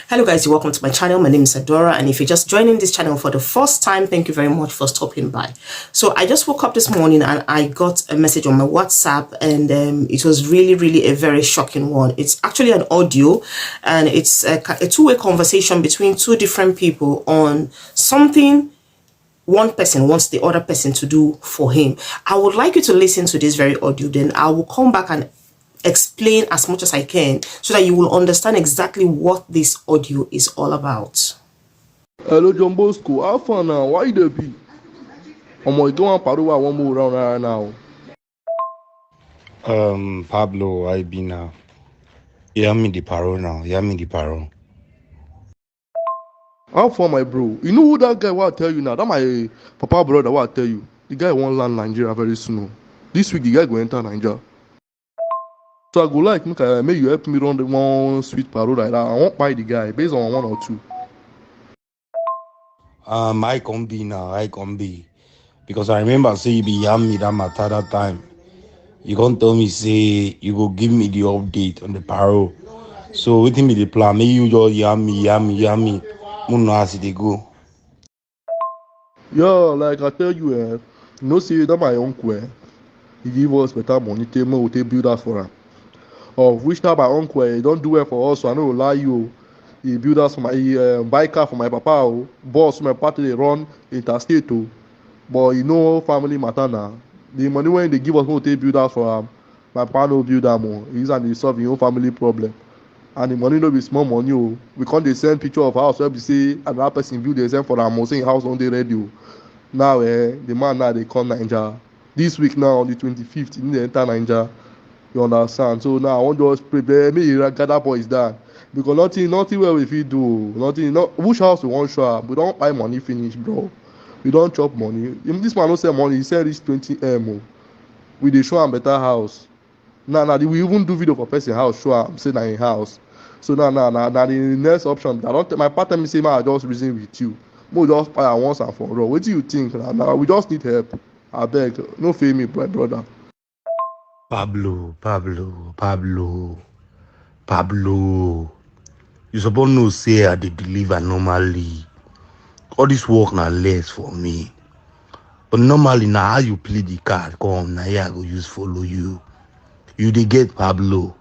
Hello guys, welcome to my channel. My name is Adora, and if you're just joining this channel for the first time, thank you very much for stopping by. So I just woke up this morning and I got a message on my WhatsApp, and it was really a very shocking one. It's actually an audio, and it's a two-way conversation between two different people on something one person wants the other person to do for him. I would like you to listen to this very audio, then I will come back and explain as much as I can so that you will understand exactly what this audio is all about. Hello, John Bosco. How far now? Why you there be? You don't want one more round right now. Pablo, I be now. Yeah, me the paro now. Yeah, me the paro. How far, my bro? You know who that guy will tell you now? That my papa brother will tell you. The guy won't land Nigeria very soon. This week the guy go enter Nigeria. So I go like make you help me run the one sweet paro like that. I won't buy the guy based on one or two. I can be now. I can be. Because I remember say you be yam me that matter that time. You can't tell me say you go give me the update on the paro. So waiting me the plan. Maybe you just yam me. Muno as they go. Yeah, like I tell you, you know, see that my uncle, he give us better money. Take build that for him. Of which time my uncle he don't do it for us, so I no lie you. He build us for my buy car for my papa. Boss my party they run interstate. But you know family matter now. The money when they give us we take build house for am. My papa no build am o. He use am dey solve him own family problem. And the money no be small money o. We come dey send picture of house wey be say another person build dey send for am o say him house don dey ready o. Now the man now dey come Naija. This week now on the 25th he dey enter Naija. You understand? So now I wan just prepare make he gather boys down. Because nothing wey we fit do o. Nothing which house we wan show am? We don buy money finish bro. We don chop money. If this man no sell money, he sell reach 20m o. We dey show am better house. Now we even do video for person house show am say na him house. So now the next option. I don tell my partner me say make I just reason with you. Make we just buy am once and for all. Wetin you think? Now we just need help. Abeg, no fail me, my brother. Pablo. You suppose know say I dey deliver normally. All this work na less for me. But normally na how you play the card come na here I go use follow you. You dey get Pablo.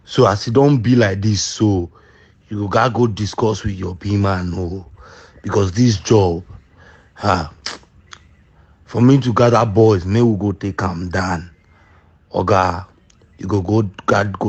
So as it don't be like this, so you gotta go discuss with your P-man, no. Because this job, for me to gather boys, may we go take them down. Oga, you go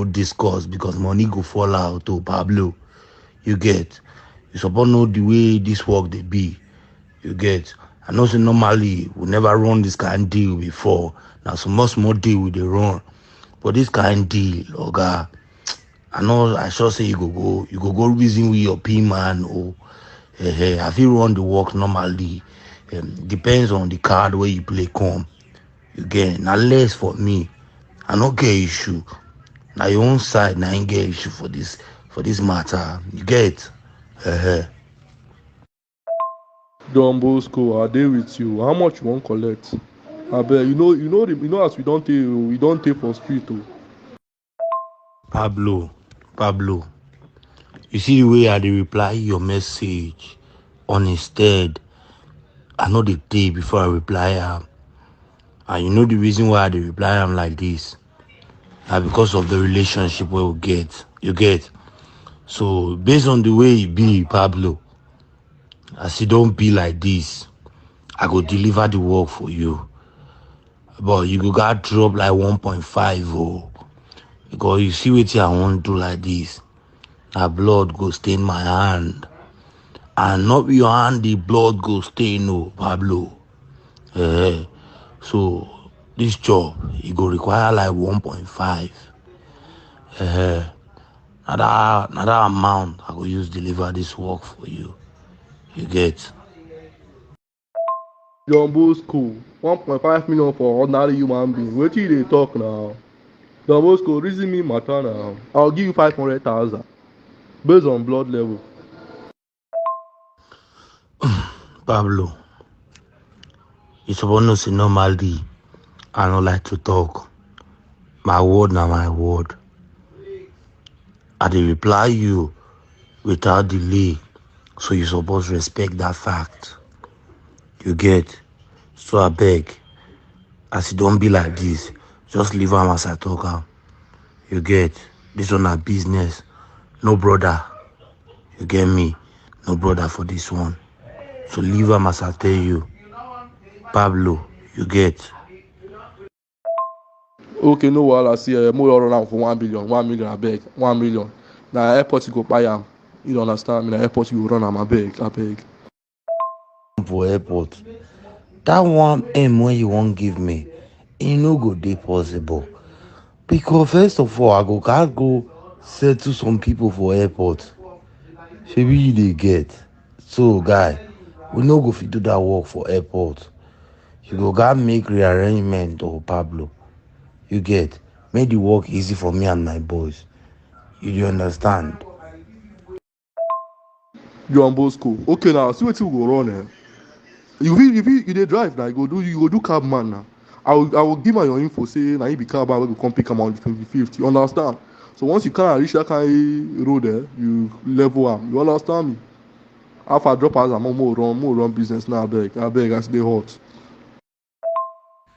discuss because money go fall out to Pablo. You get. You suppose know the way this work they be. You get. I know say normally we never run this kind of deal before. Now so much more deal we dey run. But this kind of deal, Oga, I sure say you go go reason with your P-man or I feel run the work normally. Depends on the card where you play come. You get. Now less for me. I no get issue. Now your own side, now ain't get issue for this matter. You get. Don Bosco, I dey with you. How much you wan collect? Abeg, you know as we don take for street o. Pablo. You see the way I dey reply your message on instead. I know the day before I reply am. And you know the reason why I dey reply am like this. Na because of the relationship we get. You get. So based on the way e be, Pablo, as e don't be like this, I go deliver the work for you. But you go got drop like 1.5 oh. Because you see what I want to do like this. Na blood go stain my hand. And not your hand, the blood go stain, no, Pablo. So this job, it go require like 1.5. Another amount I go use deliver this work for you. You get. John Bosco, 1.5 million for ordinary human being. Wetin you dey talk now? John Bosco, reason me matter now. I'll give you 500,000 based on blood level. Pablo, you suppose know say normally I don't like to talk. My word na my word. I dey reply you without delay. So you suppose respect that fact. You get? So I beg, as it don't be like this, just leave am as I talk am. You get? This one a business. No brother. You get me? No brother for this one. So leave am as I tell you. Pablo, you get? Okay, no wahala. See, more run am for 1 billion, 1 million, I beg, 1 million. Na airport you go buy am. You understand me? Na airport you go run am, I beg, I beg. For airport. That 1M when you won't give me, it no go dey possible. Because first of all, can't go settle some people for airport. Shebi you dey get. So guy, we no go fit do that work for airport. You go gotta make rearrangement or Pablo. You get? Make the work easy for me and my boys. You dey understand? John Bosco. Okay, now see wetin we go run. You dey drive now. You go do cab man now. I will give am your info. Say now you be cab man. We go come pick am on the 25th. You understand? So once you kind of reach that kind of road there, you level am. You understand me? After I drop as I'm more run business now. I beg, as they hot.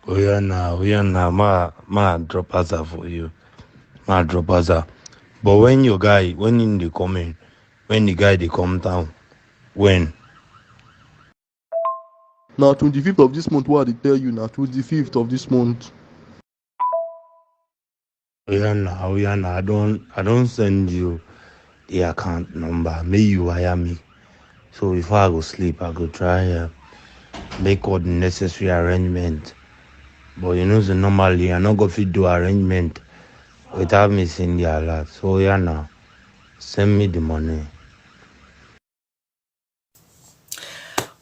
Oh yeah now, ma drop answer for you. Ma drop answer. But when in the coming, when the guy they come down, when? Now 25th of this month, what I dey tell you now? 25th of this month. Oh yeah now, I don't send you the account number. May you wire me. So before I go sleep, I go try make all the necessary arrangement. But you know, so normally I not go fit do arrangement without missing the alert. So yeah now, send me the money.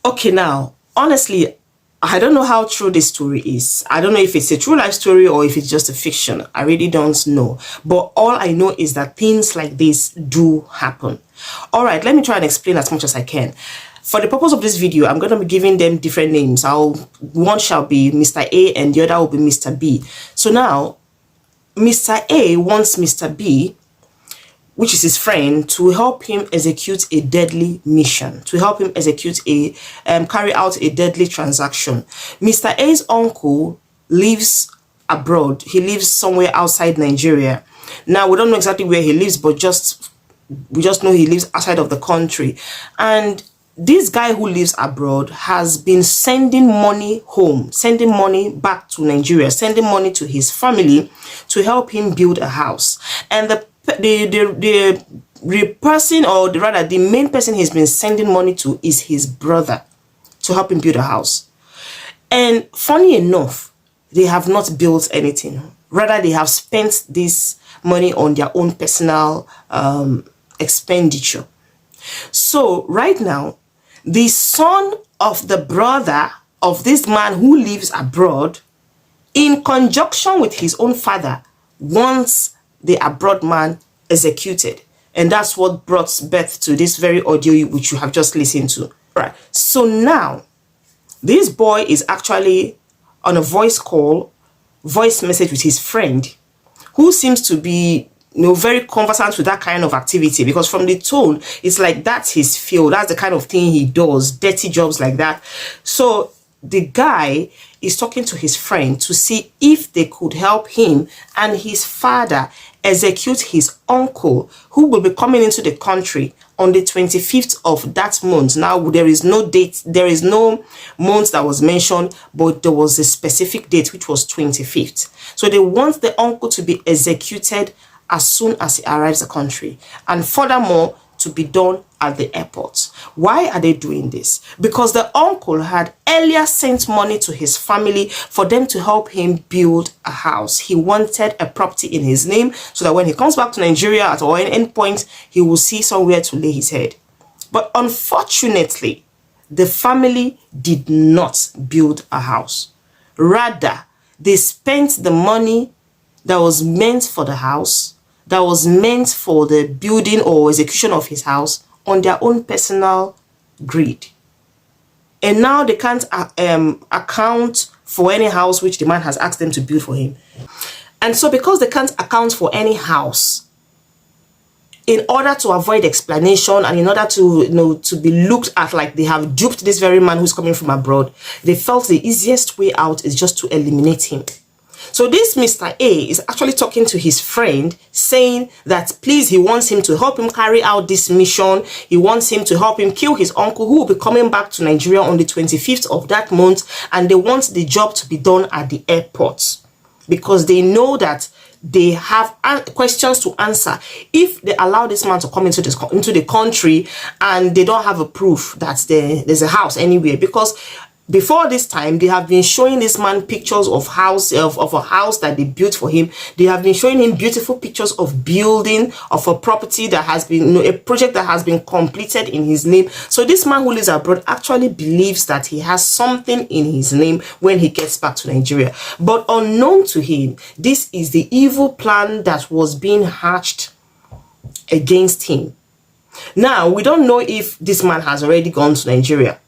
Okay, now, honestly, I don't know how true this story is. I don't know if it's a true life story or if it's just a fiction. I really don't know. But all I know is that things like this do happen. All right, let me try and explain as much as I can. For the purpose of this video, I'm going to be giving them different names. One shall be Mr. A and the other will be Mr. B. So now, Mr. A wants Mr. B, which is his friend, to help him execute a deadly mission, to help him execute carry out a deadly transaction. Mr. A's uncle lives abroad. He lives somewhere outside Nigeria. Now, we don't know exactly where he lives, but we just know he lives outside of the country. And this guy who lives abroad has been sending money home, sending money back to Nigeria, sending money to his family to help him build a house. And the person, or rather the main person he's been sending money to, is his brother to help him build a house. And funny enough, they have not built anything. Rather, they have spent this money on their own personal expenditure. So right now, the son of the brother of this man who lives abroad, in conjunction with his own father, wants the abroad man executed. And that's what brought birth to this very audio which you have just listened to. Right. So now, this boy is actually on a voice message with his friend, who seems to be, very conversant with that kind of activity, because from the tone, it's like that's his field. That's the kind of thing he does, dirty jobs like that. So the guy is talking to his friend to see if they could help him and his father execute his uncle, who will be coming into the country on the 25th of that month. Now, there is no date, there is no month that was mentioned, but there was a specific date, which was 25th. So they want the uncle to be executed as soon as he arrives the country, and furthermore, to be done at the airport. Why are they doing this? Because the uncle had earlier sent money to his family for them to help him build a house. He wanted a property in his name so that when he comes back to Nigeria at any point, he will see somewhere to lay his head. But unfortunately, the family did not build a house. Rather, they spent the money that was meant for the house, that was meant for the building or execution of his house, on their own personal greed. And now they can't account for any house which the man has asked them to build for him. And so because they can't account for any house, in order to avoid explanation and in order to, to be looked at like they have duped this very man who's coming from abroad, they felt the easiest way out is just to eliminate him. So this Mr. A is actually talking to his friend, saying that please, he wants him to help him carry out this mission. He wants him to help him kill his uncle, who will be coming back to Nigeria on the 25th of that month, and they want the job to be done at the airport because they know that they have questions to answer if they allow this man to come into the country and they don't have a proof that there's a house anywhere. Because before this time, they have been showing this man pictures of a house that they built for him. They have been showing him beautiful pictures of building, of a property that has been, a project that has been completed in his name. So this man who lives abroad actually believes that he has something in his name when he gets back to Nigeria. But unknown to him, this is the evil plan that was being hatched against him. Now, we don't know if this man has already gone to Nigeria.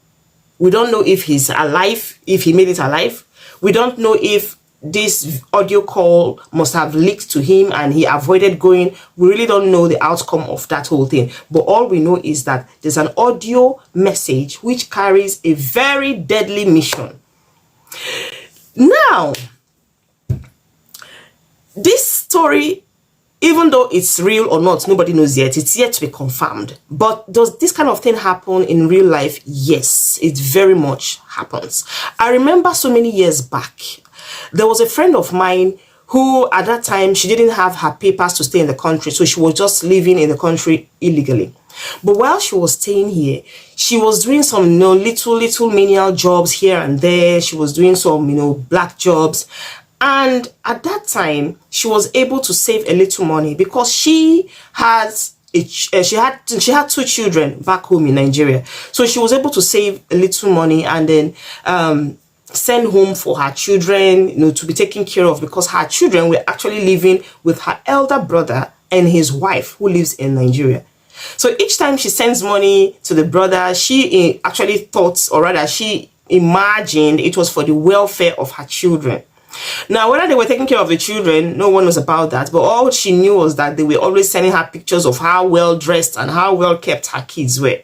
We don't know if he's alive, if he made it alive. We don't know if this audio call must have leaked to him and he avoided going. We really don't know the outcome of that whole thing. But all we know is that there's an audio message which carries a very deadly mission. Now, this story, even though it's real or not, nobody knows yet. It's yet to be confirmed. But does this kind of thing happen in real life? Yes, it very much happens. I remember so many years back, there was a friend of mine who at that time, she didn't have her papers to stay in the country. So she was just living in the country illegally. But while she was staying here, she was doing some, little menial jobs here and there. She was doing some, black jobs. And at that time, she was able to save a little money because she had two children back home in Nigeria. So she was able to save a little money and then send home for her children, to be taken care of, because her children were actually living with her elder brother and his wife who lives in Nigeria. So each time she sends money to the brother, she actually thought, or rather she imagined it was for the welfare of her children. Now, whether they were taking care of the children, no one knows about that. But all she knew was that they were always sending her pictures of how well dressed and how well kept her kids were.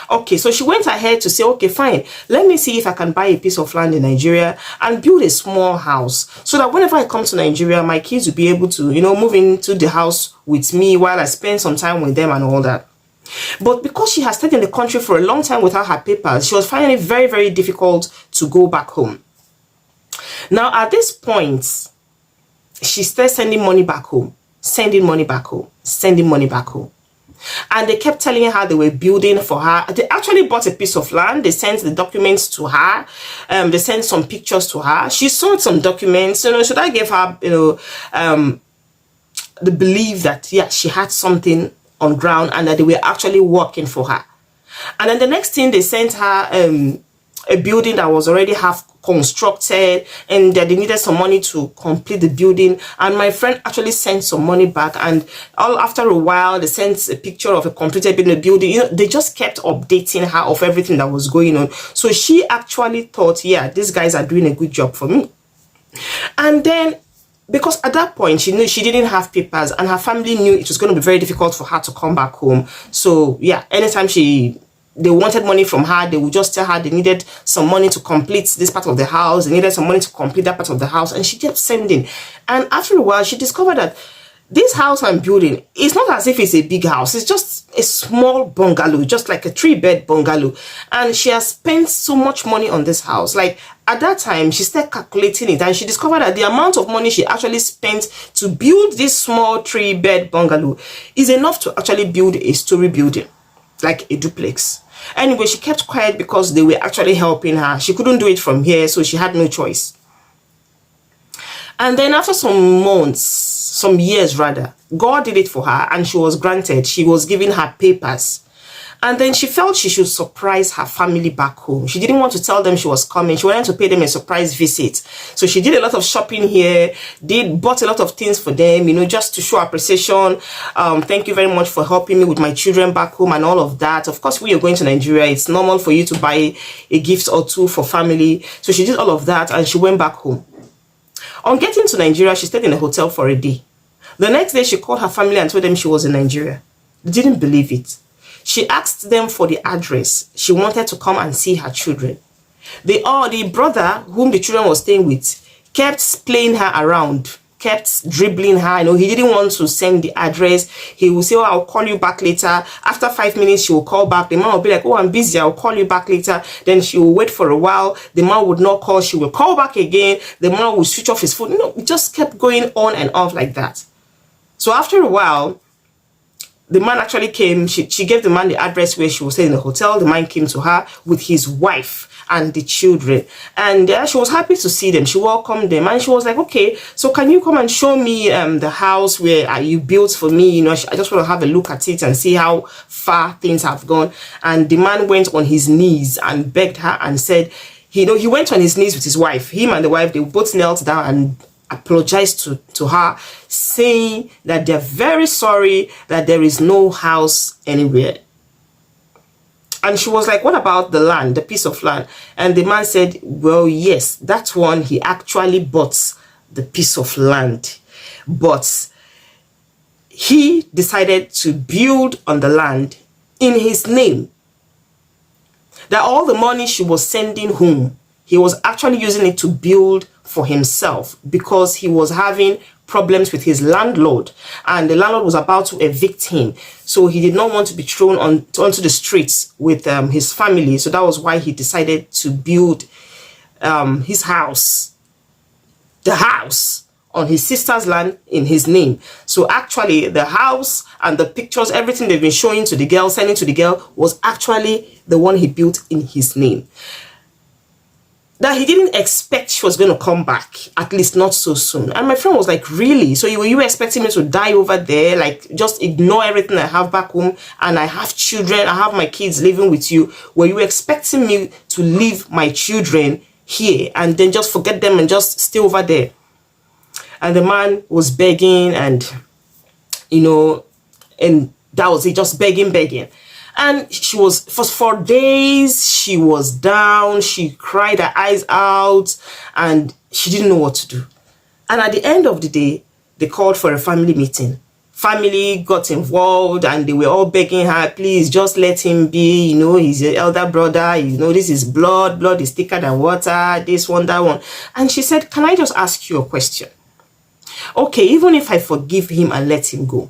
Okay, so she went ahead to say, okay, fine, let me see if I can buy a piece of land in Nigeria and build a small house so that whenever I come to Nigeria, my kids will be able to, move into the house with me while I spend some time with them and all that. But because she has stayed in the country for a long time without her papers, she was finding it very, very difficult to go back home. Now, at this point, she started sending money back home, sending money back home, sending money back home. And they kept telling her they were building for her. They actually bought a piece of land. They sent the documents to her. They sent some pictures to her. She saw some documents. So that gave her, the belief that, yeah, she had something on ground and that they were actually working for her. And then the next thing, they sent her a building that was already half constructed and that they needed some money to complete the building. And my friend actually sent some money back, and all after a while they sent a picture of a completed building. They just kept updating her of everything that was going on. So she actually thought, yeah, these guys are doing a good job for me. And then, because at that point she knew she didn't have papers and her family knew it was going to be very difficult for her to come back home. So yeah, anytime they wanted money from her, they would just tell her they needed some money to complete this part of the house, they needed some money to complete that part of the house, and she kept sending. And after a while, she discovered that this house I'm building is not as if it's a big house. It's just a small bungalow, just like a 3-bed bungalow. And she has spent so much money on this house. Like, at that time, she started calculating it, and she discovered that the amount of money she actually spent to build this small 3-bed bungalow is enough to actually build a story building, like a duplex. Anyway, she kept quiet because they were actually helping her. She couldn't do it from here, so she had no choice. And then after some months, some years rather, God did it for her and she was granted. She was given her papers. And then she felt she should surprise her family back home. She didn't want to tell them she was coming. She wanted to pay them a surprise visit. So she did a lot of shopping here, bought a lot of things for them, just to show appreciation. Thank you very much for helping me with my children back home and all of that. Of course, when you're going to Nigeria, it's normal for you to buy a gift or two for family. So she did all of that and she went back home. On getting to Nigeria, she stayed in a hotel for a day. The next day, she called her family and told them she was in Nigeria. They didn't believe it. She asked them for the address. She wanted to come and see her children. The brother whom the children were staying with kept playing her around, kept dribbling her. He didn't want to send the address. He will say, oh, I'll call you back later. After 5 minutes, she will call back. The man will be like, oh, I'm busy, I'll call you back later. Then she will wait for a while. The man would not call. She will call back again. The man will switch off his phone. It just kept going on and off like that. So after a while, the man actually came. She gave the man the address where she was staying in the hotel. The man came to her with his wife and the children, and she was happy to see them. She welcomed them, and she was like, okay, so can you come and show me the house where you built for me? I just want to have a look at it and see how far things have gone. And the man went on his knees and begged her and said, he went on his knees with his wife. Him and the wife, they both knelt down and apologized to her, saying that they're very sorry that there is no house anywhere. And she was like, what about the land, the piece of land? And the man said, well, yes, that one, he actually bought the piece of land. But he decided to build on the land in his name. That all the money she was sending home, he was actually using it to build for himself, because he was having problems with his landlord, and the landlord was about to evict him. So he did not want to be thrown onto the streets with his family. So that was why he decided to build his house, the house on his sister's land in his name. So actually the house and the pictures, everything they've been showing to the girl, sending to the girl, was actually the one he built in his name. That he didn't expect she was going to come back, at least not so soon. And my friend was like, really? So were you expecting me to die over there? Like, just ignore everything I have back home, and I have children, I have my kids living with you. Were you expecting me to leave my children here and then just forget them and just stay over there? And the man was begging, and, and that was it, just begging. And she was, for days, she was down. She cried her eyes out, and she didn't know what to do. And at the end of the day, they called for a family meeting. Family got involved, and they were all begging her, please just let him be. He's your elder brother. This is blood. Blood is thicker than water. This one, that one. And she said, can I just ask you a question? Okay, even if I forgive him and let him go,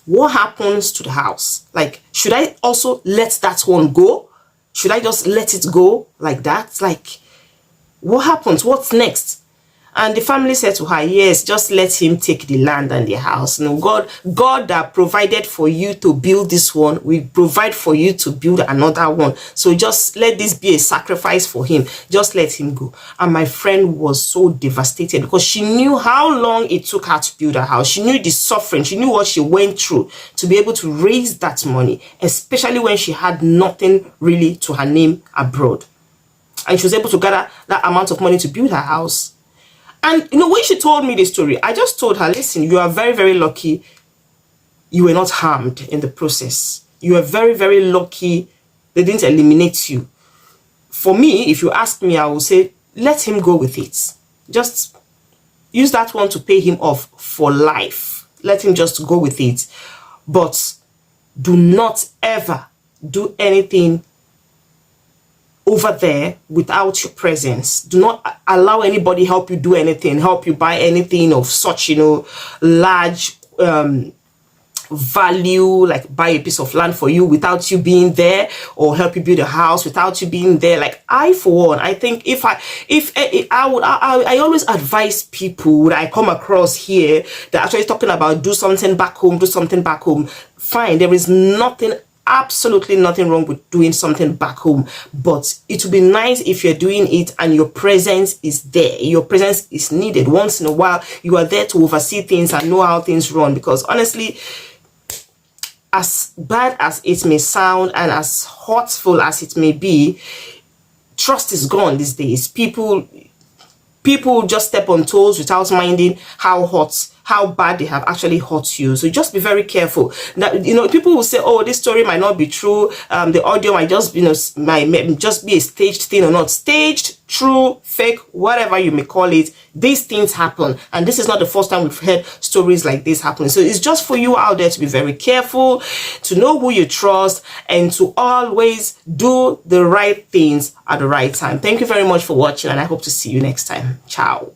what happens to the house? Like, should I also let that one go? Should I just let it go like that? Like, what happens? What's next? And the family said to her, yes, just let him take the land and the house. God that provided for you to build this one, will provide for you to build another one. So just let this be a sacrifice for him. Just let him go. And my friend was so devastated, because she knew how long it took her to build a house. She knew the suffering. She knew what she went through to be able to raise that money, especially when she had nothing really to her name abroad. And she was able to gather that amount of money to build her house. And, when she told me the story, I just told her, listen, you are very, very lucky you were not harmed in the process. You are very, very lucky they didn't eliminate you. For me, if you ask me, I will say, let him go with it. Just use that one to pay him off for life. Let him just go with it. But do not ever do anything over there without your presence. Do not allow anybody help you do anything, help you buy anything of such, large value, like buy a piece of land for you without you being there, or help you build a house without you being there. Like, I, for one, I think I always advise people that I come across here that actually talking about do something back home. Fine, there is absolutely nothing wrong with doing something back home, but it would be nice if you're doing it and your presence is there. Your presence is needed. Once in a while, you are there to oversee things and know how things run, because honestly, as bad as it may sound and as hurtful as it may be, trust is gone these days. People just step on toes without minding how hot how bad they have actually hurt you. So just be very careful. That, you know, people will say, oh, this story might not be true. The audio might just, you know, might just be a staged thing or not. Staged, true, fake, whatever you may call it, these things happen. And this is not the first time we've heard stories like this happening. So it's just for you out there to be very careful, to know who you trust, and to always do the right things at the right time. Thank you very much for watching, and I hope to see you next time. Ciao.